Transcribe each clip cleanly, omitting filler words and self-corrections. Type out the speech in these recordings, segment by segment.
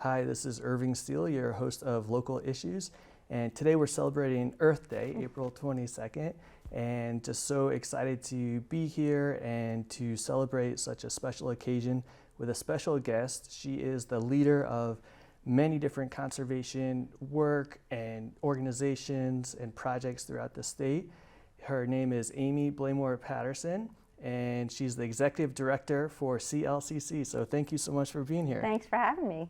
Hi, this is Irving Steele, your host of Local Issues, and today we're celebrating Earth Day, April 22nd, and just so excited to be here and to celebrate such a special occasion with a special guest. She is the leader of many different conservation work and organizations and projects throughout the state. Her name is Amy Blaymore Patterson, and she's the executive director for CLCC. So thank you so much for being here. Thanks for having me.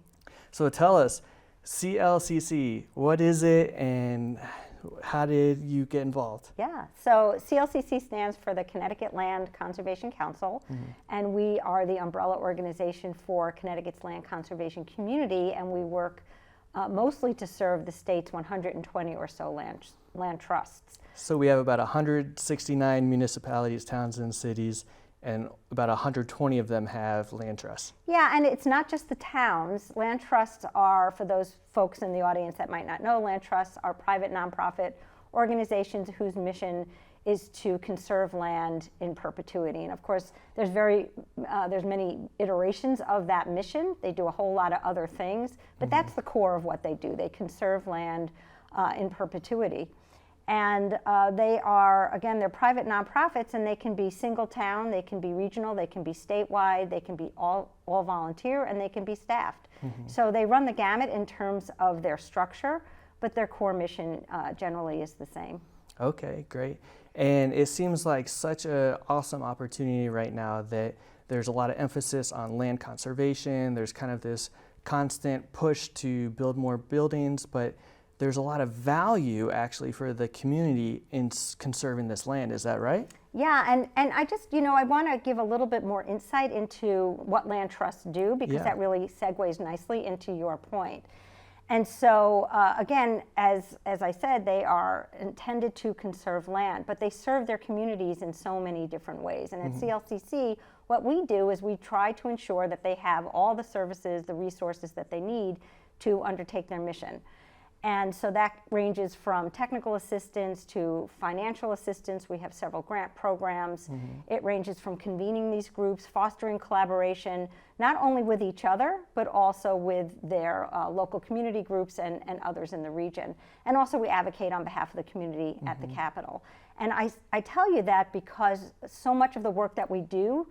So tell us, CLCC, what is it and how did you get involved? Yeah, so CLCC stands for the Connecticut Land Conservation Council, and we are the umbrella organization for Connecticut's land conservation community, and we work mostly to serve the state's 120 or so land trusts. So we have about 169 municipalities, towns, and cities, and about 120 of them have land trusts. Yeah, and it's not just the towns. Land trusts are, for those folks in the audience that might not know, land trusts are private nonprofit organizations whose mission is to conserve land in perpetuity. And of course, there's many iterations of that mission. They do a whole lot of other things, but that's the core of what they do. They conserve land in perpetuity. And they are, again, they're private nonprofits, and they can be single town, they can be regional, they can be statewide, they can be all volunteer, and they can be staffed. So they run the gamut in terms of their structure, but their core mission generally is the same. Okay, great. And it seems like such an awesome opportunity right now that there's a lot of emphasis on land conservation. There's kind of this constant push to build more buildings, but there's a lot of value actually for the community in conserving this land. Is that right? Yeah, and I just, I want to give a little bit more insight into what land trusts do, because that really segues nicely into your point. And so, again, as I said, they are intended to conserve land, but they serve their communities in so many different ways. And at CLCC, what we do is we try to ensure that they have all the services, the resources that they need to undertake their mission. And so that ranges from technical assistance to financial assistance. We have several grant programs. It ranges from convening these groups, fostering collaboration, not only with each other, but also with their local community groups and others in the region. And also we advocate on behalf of the community at the Capitol. And I tell you that because so much of the work that we do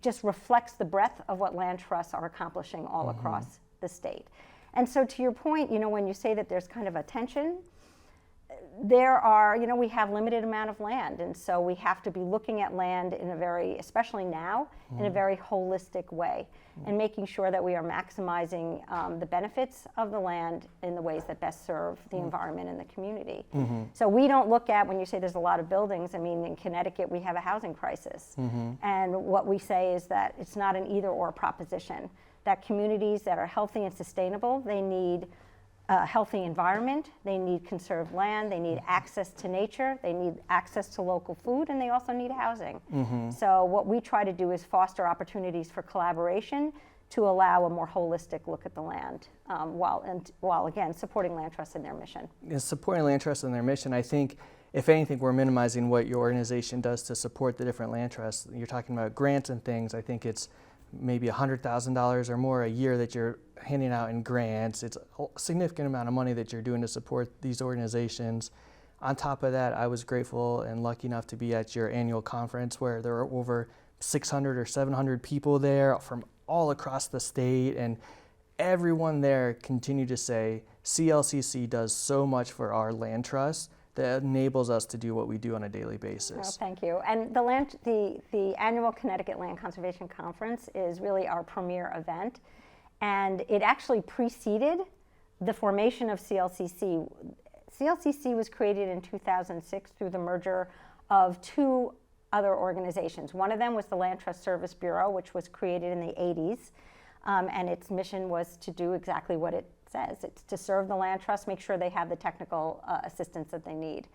just reflects the breadth of what land trusts are accomplishing all across the state. And so to your point, when you say that there's kind of a tension, there are, we have limited amount of land. And so we have to be looking at land in a very, especially now, in a very holistic way, and making sure that we are maximizing the benefits of the land in the ways that best serve the environment and the community. So we don't look at, when you say there's a lot of buildings, I mean, in Connecticut, we have a housing crisis. And what we say is that it's not an either or proposition. That communities that are healthy and sustainable, they need a healthy environment, they need conserved land, they need access to nature, they need access to local food, and they also need housing. So what we try to do is foster opportunities for collaboration to allow a more holistic look at the land, while again, supporting land trusts in their mission. Supporting land trusts in their mission, I think, if anything, we're minimizing what your organization does to support the different land trusts. You're talking about grants and things. I think it's maybe $100,000 or more a year that you're handing out in grants. It's a significant amount of money that you're doing to support these organizations. On top of that, I was grateful and lucky enough to be at your annual conference where there were over 600 or 700 people there from all across the state, and everyone there continued to say CLCC does so much for our land trust that enables us to do what we do on a daily basis. Oh, thank you. And the annual Connecticut Land Conservation Conference is really our premier event, and it actually preceded the formation of CLCC. CLCC was created in 2006 through the merger of two other organizations. One of them was the Land Trust Service Bureau, which was created in the 80s, and its mission was to do exactly what it says. It's to serve the land trust, make sure they have the technical assistance that they need.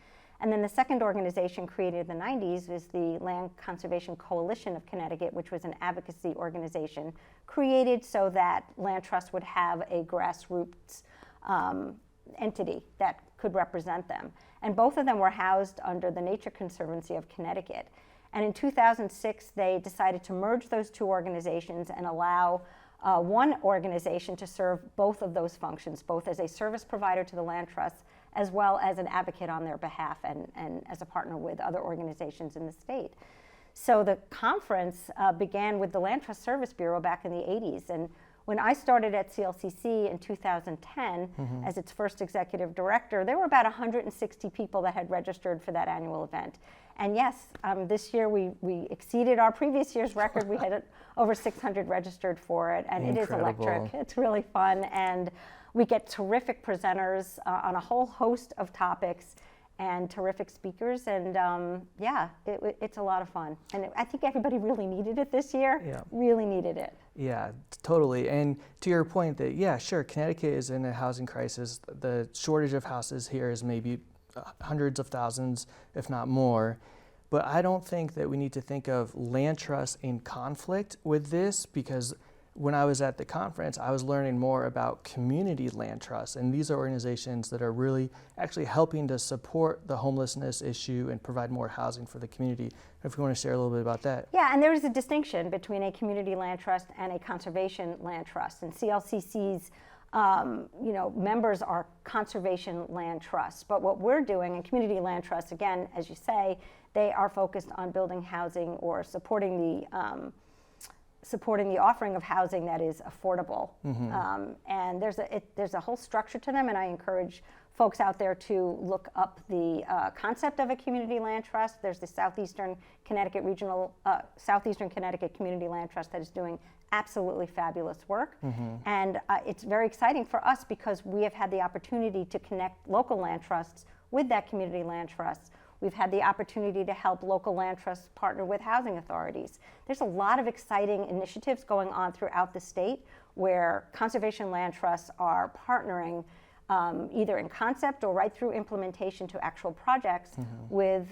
And then the second organization created in the 90s is the Land Conservation Coalition of Connecticut, which was an advocacy organization created so that land trusts would have a grassroots entity that could represent them. And both of them were housed under the Nature Conservancy of Connecticut. And in 2006, they decided to merge those two organizations and allow one organization to serve both of those functions, both as a service provider to the land trusts as well as an advocate on their behalf and as a partner with other organizations in the state. So the conference began with the Land Trust Service Bureau back in the 80s. And when I started at CLCC in 2010 as its first executive director, there were about 160 people that had registered for that annual event. And yes, this year we exceeded our previous year's record. We had over 600 registered for it, and Incredible. It is electric. It's really fun, and we get terrific presenters on a whole host of topics and terrific speakers, and it's a lot of fun. And I think everybody really needed it this year. Yeah. Really needed it. Yeah, totally. And to your point that, yeah, sure, Connecticut is in a housing crisis. The shortage of houses here is maybe hundreds of thousands, if not more. But I don't think that we need to think of land trusts in conflict with this, because when I was at the conference, I was learning more about community land trusts, and these are organizations that are really actually helping to support the homelessness issue and provide more housing for the community. If you want to share a little bit about that. Yeah, and there is a distinction between a community land trust and a conservation land trust. And CLCC's members are conservation land trusts. But what we're doing in community land trusts, again, as you say, they are focused on building housing or supporting the offering of housing that is affordable. And there's a whole structure to them, and I encourage folks out there to look up the concept of a community land trust. There's the Southeastern Connecticut Community Land Trust that is doing absolutely fabulous work. And it's very exciting for us because we have had the opportunity to connect local land trusts with that community land trust. We've had the opportunity to help local land trusts partner with housing authorities. There's a lot of exciting initiatives going on throughout the state where conservation land trusts are partnering either in concept or right through implementation to actual projects with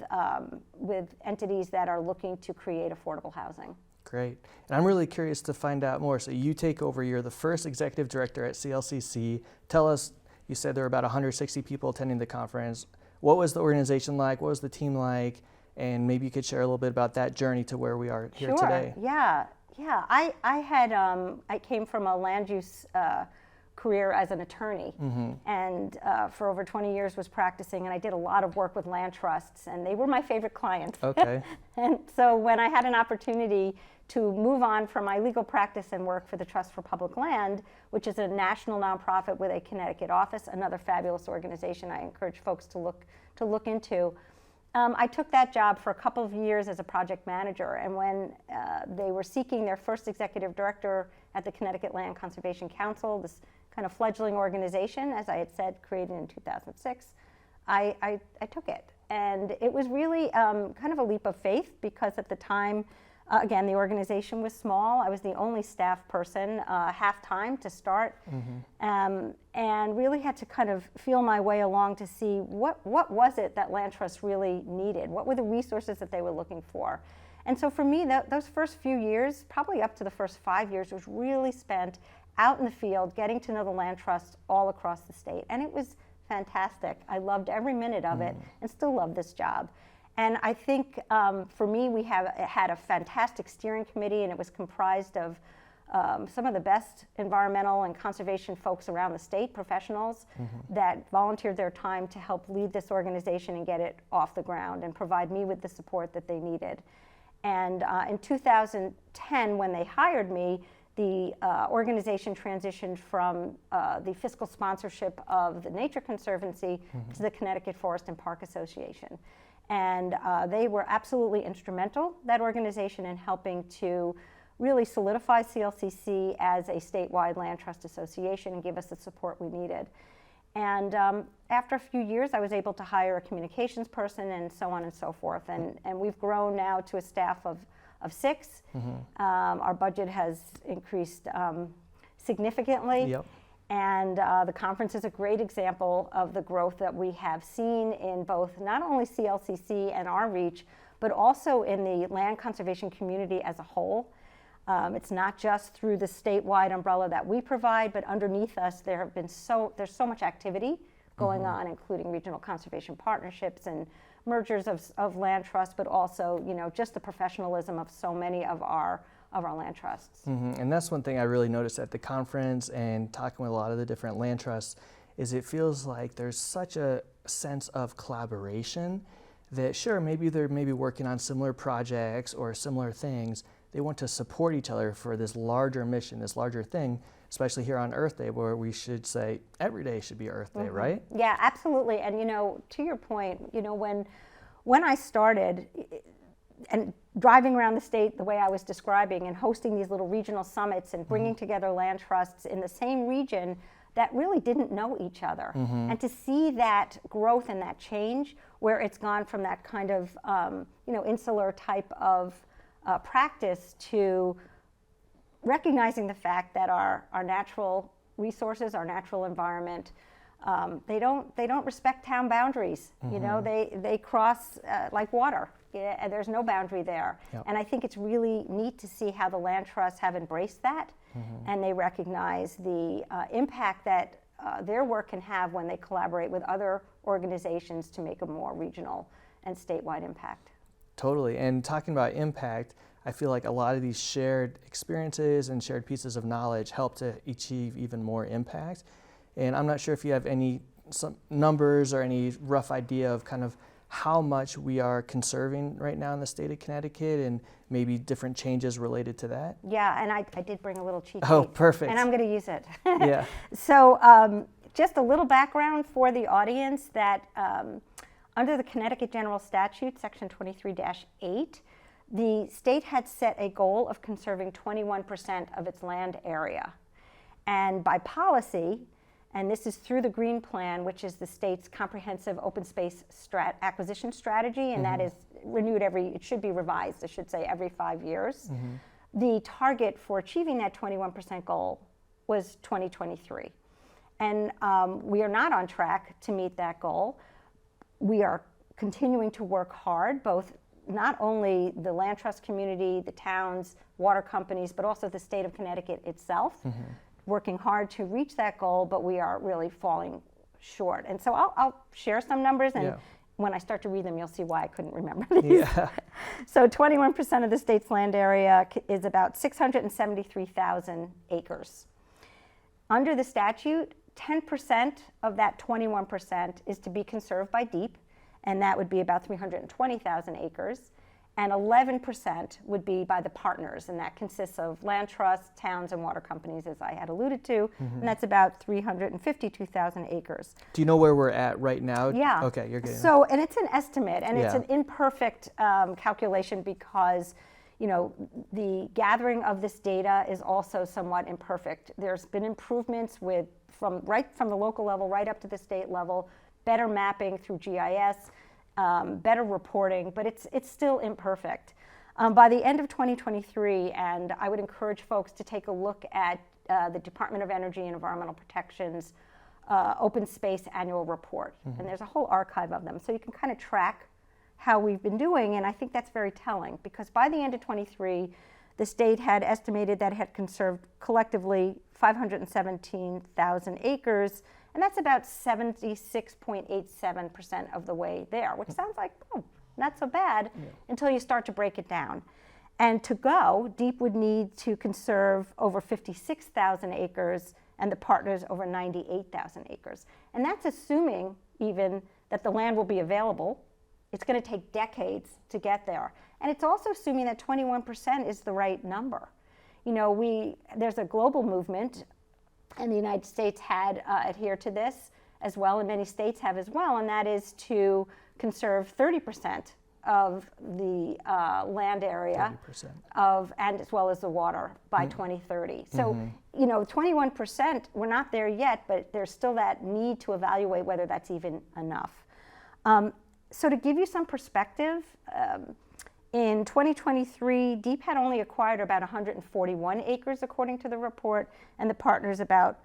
entities that are looking to create affordable housing. Great. And I'm really curious to find out more. So you take over, you're the first executive director at CLCC. Tell us, you said there were about 160 people attending the conference. What was the organization like? What was the team like? And maybe you could share a little bit about that journey to where we are here today. Yeah. I came from a land use career as an attorney, and for over 20 years was practicing, and I did a lot of work with land trusts, and they were my favorite clients. Okay. And so when I had an opportunity to move on from my legal practice and work for the Trust for Public Land, which is a national nonprofit with a Connecticut office, another fabulous organization I encourage folks to look into. I took that job for a couple of years as a project manager, and when they were seeking their first executive director at the Connecticut Land Conservation Council, this kind of fledgling organization, as I had said, created in 2006, I took it. And it was really kind of a leap of faith because at the time, again, the organization was small. I was the only staff person, half-time to start, and really had to kind of feel my way along to see what was it that land trusts really needed? What were the resources that they were looking for? And so for me, those first few years, probably up to the first 5 years, was really spent out in the field, getting to know the land trusts all across the state. And it was fantastic. I loved every minute of it and still love this job. And I think for me, we had a fantastic steering committee, and it was comprised of some of the best environmental and conservation folks around the state, professionals that volunteered their time to help lead this organization and get it off the ground and provide me with the support that they needed. And in 2010, when they hired me, the organization transitioned from the fiscal sponsorship of the Nature Conservancy to the Connecticut Forest and Park Association. And they were absolutely instrumental, that organization, in helping to really solidify CLCC as a statewide land trust association and give us the support we needed. And after a few years, I was able to hire a communications person and so on and so forth. And we've grown now to a staff of 6. Our budget has increased significantly. Yep. And the conference is a great example of the growth that we have seen in both not only CLCC and our reach, but also in the land conservation community as a whole. It's not just through the statewide umbrella that we provide, but underneath us there's so much activity going on, including regional conservation partnerships and mergers of land trusts, but also just the professionalism of so many of our our land trusts. And that's one thing I really noticed at the conference and talking with a lot of the different land trusts is it feels like there's such a sense of collaboration that sure, maybe they're working on similar projects or similar things. They want to support each other for this larger mission, this larger thing, especially here on Earth Day, where we should say every day should be Earth Day, right? Yeah, absolutely. And to your point, when I started and driving around the state the way I was describing and hosting these little regional summits and bringing together land trusts in the same region that really didn't know each other. And to see that growth and that change where it's gone from that kind of insular type of practice to recognizing the fact that our natural resources, our natural environment, they don't respect town boundaries. They cross like water. And there's no boundary there. Yep. And I think it's really neat to see how the land trusts have embraced that, and they recognize the impact that their work can have when they collaborate with other organizations to make a more regional and statewide impact. Totally. And talking about impact, I feel like a lot of these shared experiences and shared pieces of knowledge help to achieve even more impact. And I'm not sure if you have some numbers or any rough idea of kind of how much we are conserving right now in the state of Connecticut and maybe different changes related to that. Yeah, and I did bring a little cheat sheet. Oh, perfect. And I'm going to use it. Yeah. So just a little background for the audience that under the Connecticut General Statute, Section 23-8, the state had set a goal of conserving 21% of its land area. And by policy, and this is through the Green Plan, which is the state's comprehensive open space acquisition strategy, and that is renewed it should be revised, I should say, every 5 years. The target for achieving that 21% goal was 2023. And we are not on track to meet that goal. We are continuing to work hard, both not only the land trust community, the towns, water companies, but also the state of Connecticut itself, working hard to reach that goal, but we are really falling short. And so I'll share some numbers, and when I start to read them, you'll see why I couldn't remember these. So 21% of the state's land area is about 673,000 acres. Under the statute, 10% of that 21% is to be conserved by DEEP, and that would be about 320,000 acres. And 11% would be by the partners, and that consists of land trusts, towns, and water companies, as I had alluded to, and that's about 352,000 acres. Do you know where we're at right now? Yeah. Okay, you're getting So, and it's an estimate, and it's an imperfect calculation because, the gathering of this data is also somewhat imperfect. There's been improvements from the local level right up to the state level, better mapping through GIS, better reporting, but it's still imperfect. By the end of 2023, and I would encourage folks to take a look at the Department of Energy and Environmental Protection's Open Space Annual Report, and there's a whole archive of them, so you can kind of track how we've been doing, and I think that's very telling, because by the end of 23, the state had estimated that it had conserved collectively 517,000 acres, and that's about 76.87% of the way there, which sounds like, not so bad until you start to break it down. And to go, DEEP would need to conserve over 56,000 acres and the partners over 98,000 acres. And that's assuming even that the land will be available. It's going to take decades to get there. And it's also assuming that 21% is the right number. There's a global movement, and the United States had adhered to this as well, and many states have as well, and that is to conserve 30% of the land area 30%. And as well as the water by 2030. So, 21%, we're not there yet, but there's still that need to evaluate whether that's even enough. So to give you some perspective, in 2023, DEEP had only acquired about 141 acres, according to the report, and the partners about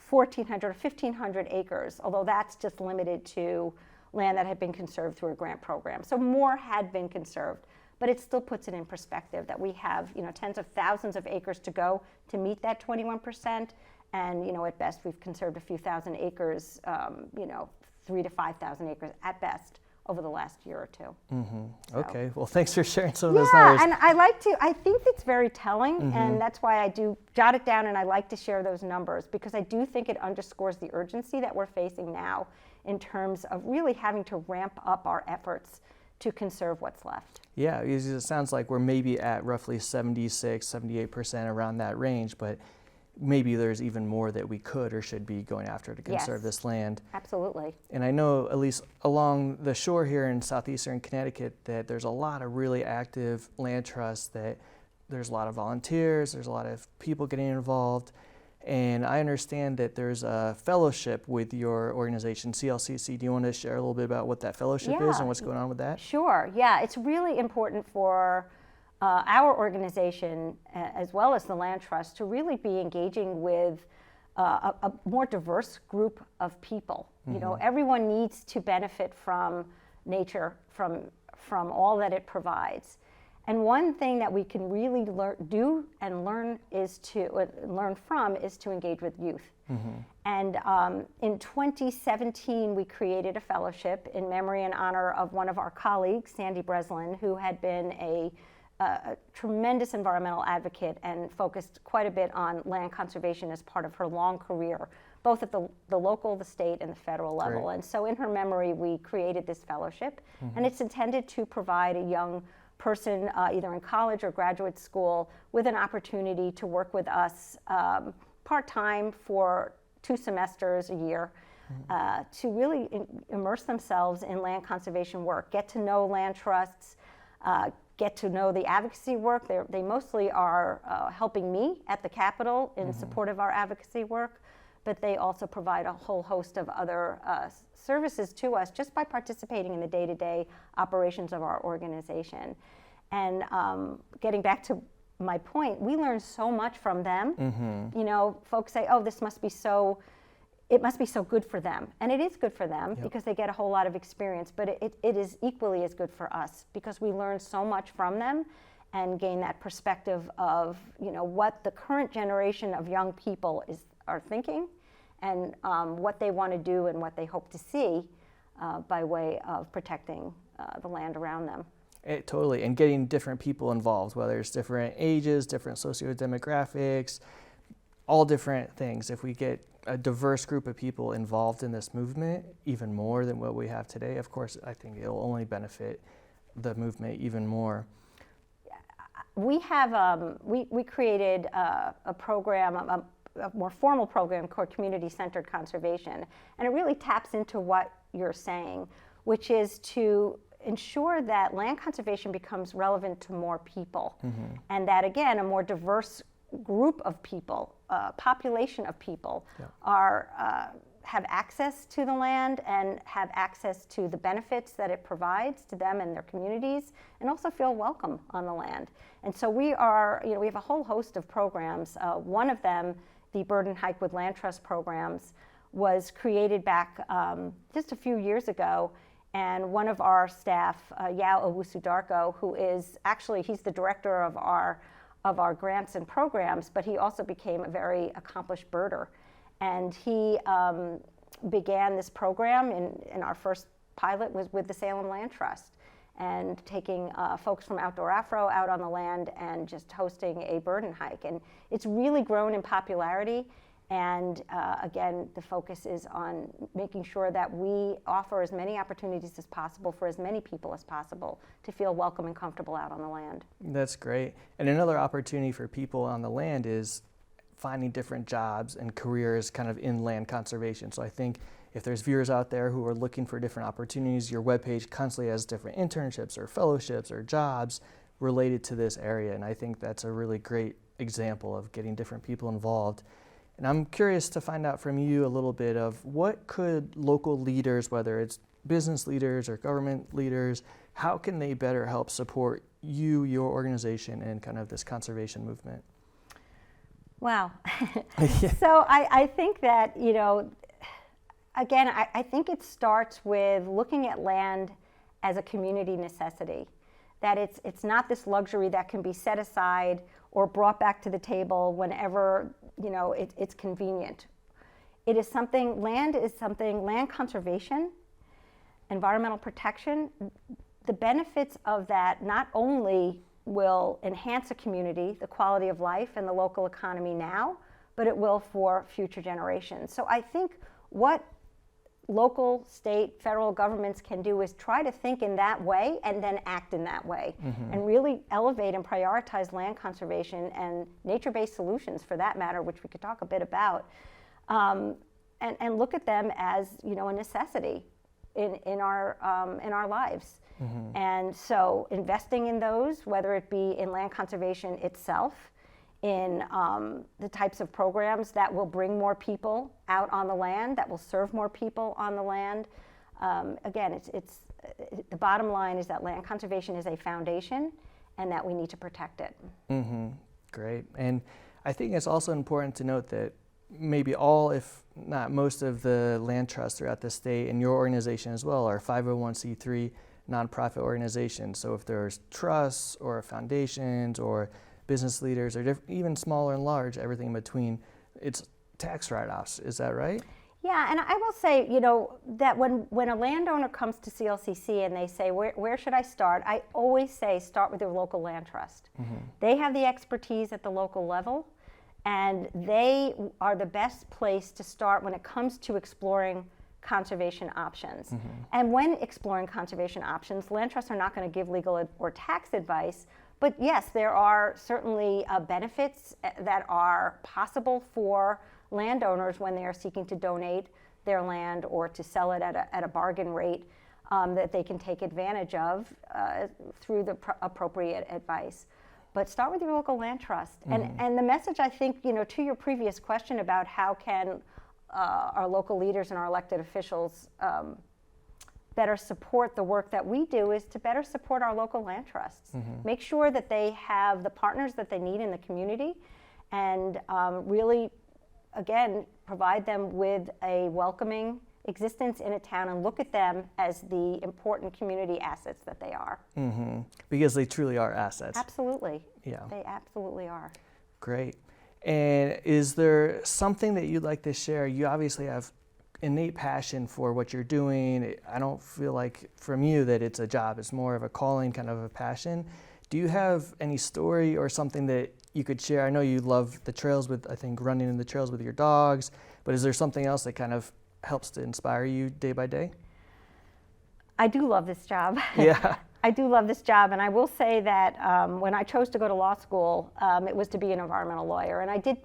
1,400 or 1,500 acres, although that's just limited to land that had been conserved through a grant program. So more had been conserved, but it still puts it in perspective that we have, tens of thousands of acres to go to meet that 21%, and, at best, we've conserved a few thousand acres, 3,000 to 5,000 acres at best over the last year or two. So. Okay, well, thanks for sharing some of those numbers. And I think it's very telling, and that's why I do jot it down, and I like to share those numbers, because I do think it underscores the urgency that we're facing now in terms of really having to ramp up our efforts to conserve what's left. Yeah, it sounds like we're maybe at roughly 76, 78% around that range, but maybe there's even more that we could or should be going after to conserve this land. Absolutely. And I know, at least along the shore here in southeastern Connecticut, that there's a lot of really active land trusts, that there's a lot of volunteers, there's a lot of people getting involved. And I understand that there's a fellowship with your organization, CLCC. Do you want to share a little bit about what that fellowship is and what's going on with that? Sure. Yeah, it's really important for our organization, as well as the Land Trust, to really be engaging with a more diverse group of people. You know, everyone needs to benefit from nature, from all that it provides. And one thing that we can really learn from is to engage with youth. And in 2017, we created a fellowship in memory and honor of one of our colleagues, Sandy Breslin, who had been a tremendous environmental advocate and focused quite a bit on land conservation as part of her long career, both at the local, the state, and the federal level. Great. And so in her memory, we created this fellowship, and it's intended to provide a young person, either in college or graduate school, with an opportunity to work with us part-time for 2 semesters a year, to really immerse themselves in land conservation work, get to know land trusts, get to know the advocacy work. They mostly are helping me at the Capitol in support of our advocacy work, but they also provide a whole host of other services to us just by participating in the day-to-day operations of our organization. And getting back to my point, we learn so much from them. You know, folks say, oh, it must be so good for them. And it is good for them because they get a whole lot of experience, but it is equally as good for us because we learn so much from them and gain that perspective of, you know, what the current generation of young people are thinking and what they want to do and what they hope to see by way of protecting the land around them. Totally, and getting different people involved, whether it's different ages, different socio-demographics, all different things. If we get a diverse group of people involved in this movement, even more than what we have today, of course, I think it'll only benefit the movement even more. We have we created a program, a more formal program called Community-Centered Conservation, and it really taps into what you're saying, which is to ensure that land conservation becomes relevant to more people, and that, again, a more diverse group of people, population of people, have access to the land and have access to the benefits that it provides to them and their communities, and also feel welcome on the land. And so we have a whole host of programs. One of them, the Bird and Hike with Land Trust programs, was created back just a few years ago. And one of our staff, Yao Owusu-Darko, who is actually, he's the director of our grants and programs, but he also became a very accomplished birder. And he began this program, in our first pilot was with the Salem Land Trust, and taking folks from Outdoor Afro out on the land and just hosting a bird and hike. And it's really grown in popularity. And again, the focus is on making sure that we offer as many opportunities as possible for as many people as possible to feel welcome and comfortable out on the land. That's great. And another opportunity for people on the land is finding different jobs and careers kind of in land conservation. So I think if there's viewers out there who are looking for different opportunities, your webpage constantly has different internships or fellowships or jobs related to this area. And I think that's a really great example of getting different people involved. And I'm curious to find out from you a little bit of what could local leaders, whether it's business leaders or government leaders, how can they better help support you, your organization, and kind of this conservation movement? Wow. So I think that, you know, again, I think it starts with looking at land as a community necessity, that it's not this luxury that can be set aside or brought back to the table whenever, you know, it's convenient. It is something, land conservation environmental protection, the benefits of that not only will enhance a community, the quality of life and the local economy now, but it will for future generations. So I think what local, state, federal governments can do is try to think in that way and then act in that way, and really elevate and prioritize land conservation and nature-based solutions, for that matter, which we could talk a bit about, and look at them as, you know, a necessity in our lives. And so investing in those, whether it be in land conservation itself, in the types of programs that will bring more people out on the land, that will serve more people on the land. Again, it's the bottom line is that land conservation is a foundation and that we need to protect it. Great. And I think it's also important to note that maybe all, if not most, of the land trusts throughout the state, and your organization as well, are 501c3 nonprofit organizations. So if there's trusts or foundations or business leaders or even smaller and large, everything in between, it's tax write-offs. Is that right? Yeah, and I will say, you know, that when a landowner comes to CLCC and they say, where should I start? I always say, start with your local land trust. They have the expertise at the local level, and they are the best place to start when it comes to exploring conservation options. And when exploring conservation options, land trusts are not going to give legal or tax advice, but yes, there are certainly benefits that are possible for landowners when they are seeking to donate their land or to sell it at a bargain rate that they can take advantage of through the appropriate advice. But start with your local land trust. And the message, I think, you know, to your previous question about how can our local leaders and our elected officials better support the work that we do, is to better support our local land trusts. Make sure that they have the partners that they need in the community, and really, again, provide them with a welcoming existence in a town and look at them as the important community assets that they are. Because they truly are assets. Absolutely. Yeah. They absolutely are. Great. And is there something that you'd like to share? You obviously have innate passion for what you're doing. I don't feel like from you that it's a job. It's more of a calling, kind of a passion. Do you have any story or something that you could share? I know you love the trails with, I think, running in the trails with your dogs, but is there something else that kind of helps to inspire you day by day? I do love this job. Yeah. I do love this job, and I will say that when I chose to go to law school, it was to be an environmental lawyer, and I did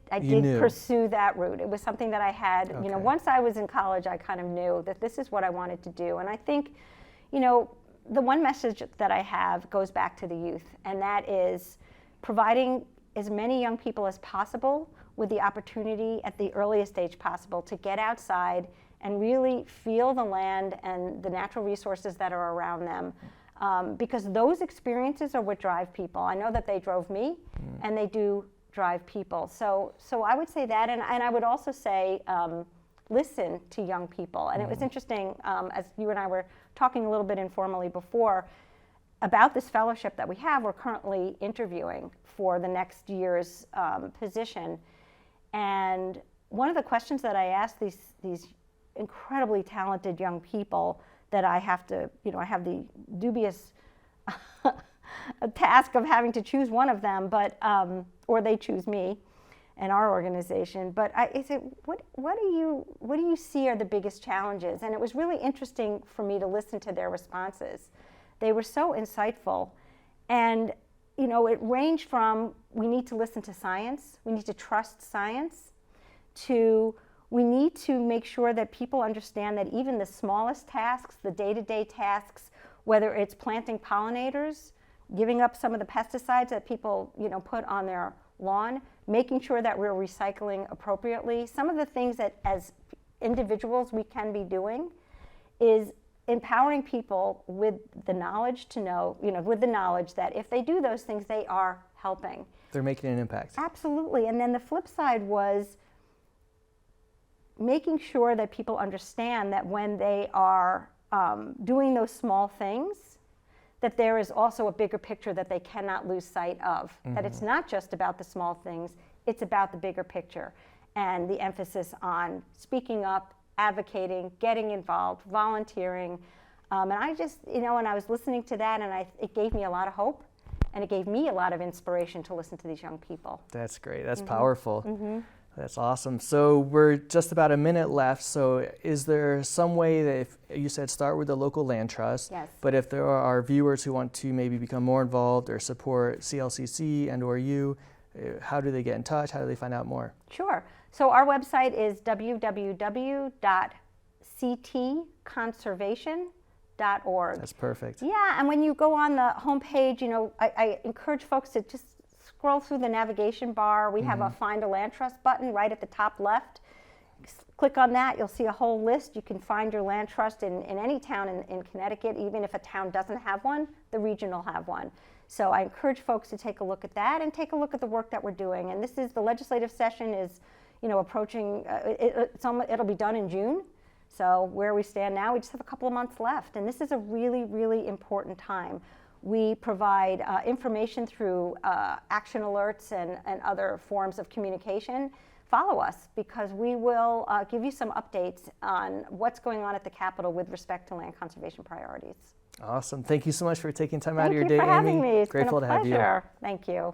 pursue that route. It was something that I had, you know, once I was in college, I kind of knew that this is what I wanted to do. And I think, you know, the one message that I have goes back to the youth, and that is providing as many young people as possible with the opportunity at the earliest stage possible to get outside and really feel the land and the natural resources that are around them. Because those experiences are what drive people. I know that they drove me, and they do drive people. So I would say that, and I would also say listen to young people. And it was interesting, as you and I were talking a little bit informally before, about this fellowship that we have. We're currently interviewing for the next year's position. And one of the questions that I asked these incredibly talented young people that I have to, you know, I have the dubious task of having to choose one of them, but or they choose me and our organization. But I said, what do you see are the biggest challenges? And it was really interesting for me to listen to their responses. They were so insightful, and you know, it ranged from we need to listen to science, we need to trust science, to we need to make sure that people understand that even the smallest tasks, the day-to-day tasks, whether it's planting pollinators, giving up some of the pesticides that people, you know, put on their lawn, making sure that we're recycling appropriately. Some of the things that as individuals we can be doing is empowering people with the knowledge to know, you know, with the knowledge that if they do those things, they are helping. They're making an impact. Absolutely. And then the flip side was making sure that people understand that when they are doing those small things, that there is also a bigger picture that they cannot lose sight of. That it's not just about the small things, it's about the bigger picture. And the emphasis on speaking up, advocating, getting involved, volunteering, And I just, and I was listening to that, and it gave me a lot of hope, and it gave me a lot of inspiration to listen to these young people. That's great. That's powerful. That's awesome. So we're just about a minute left. So is there some way that, if you said start with the local land trust, Yes. but if there are viewers who want to maybe become more involved or support CLCC and or you, how do they get in touch? How do they find out more? Sure. So our website is www.ctconservation.org. That's perfect. Yeah, and when you go on the homepage, I encourage folks to just scroll through the navigation bar. We have a Find a Land Trust button right at the top left. Click on that, you'll see a whole list. You can find your land trust in any town in Connecticut. Even if a town doesn't have one, the region will have one. So I encourage folks to take a look at that and take a look at the work that we're doing. And this is, the legislative session is, approaching, it'll be done in June. So where we stand now, we just have a couple of months left. And this is a really, really important time. We provide information through action alerts and other forms of communication. Follow us, because we will give you some updates on what's going on at the Capitol with respect to land conservation priorities. Awesome. Thank you so much for taking time out of your day, Thank you for having Amy. me. It's Grateful been a to have you. pleasure. Thank you.